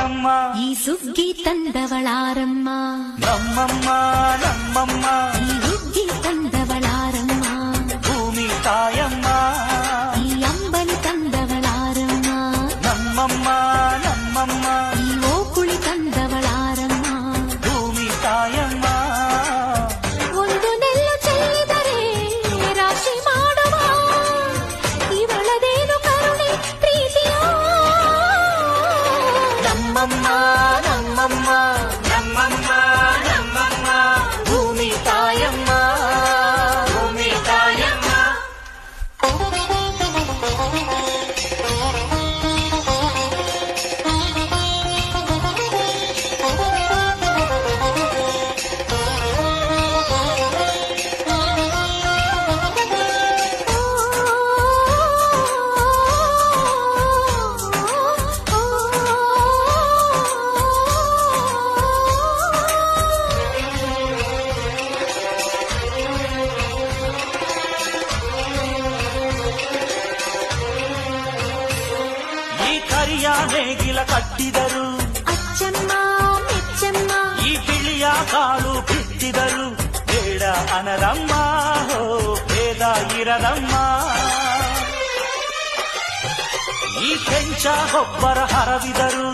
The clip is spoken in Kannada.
ನಮ್ಮಮ್ಮ ಈ ಸುಗ್ಗಿ ತಂದವಳಾರಮ್ಮ ನಮ್ಮಮ್ಮ ನಮ್ಮಮ್ಮ ಈ ಹುಗ್ಗಿ ತಂದವಳಾರಮ್ಮ ಭೂಮಿ ತಾಯಮ್ಮ ಈ ಅಂಬಲಿ ತಂದವಳಾರಮ್ಮ ನಮ್ಮಮ್ಮ ನಮ್ಮಮ್ಮ ಈ ಓಕುಳಿ ತಂದವಳಾರಮ್ಮ ಭೂಮಿ ತಾಯಮ್ಮ ಒಂದು ನೆಲ್ಲು ಚೆಲ್ಲಿದರೆ ರಾಶಿ ಮಾಡುವ ಇವಳದೇನು ಕರುಣೆ ಪ್ರೀತಿಯ ನಮ್ಮಮ್ಮ ನಮ್ಮಮ್ಮ ನಮ್ಮಮ್ಮ ನಮ್ಮಮ್ಮ ಭೂಮಿ ತಾಯಮ್ಮ ಭೂಮಿ ತಾಯಮ್ಮ ಕರಿಯ ನೇಗಿಲ ಕಟ್ಟಿದರು ಅಚ್ಚಮ್ಮ ಮೆಚ್ಚಮ್ಮ ಈ ಬಿಳಿಯ ಕಾಳು ಬಿತ್ತಿದರು ಬೇಡ ಅನರಮ್ಮ ಹೋ ಭೇದ ಇರದಮ್ಮ ಈ ಕೆಂಚ ಗೊಬ್ಬರ ಹರವಿದರು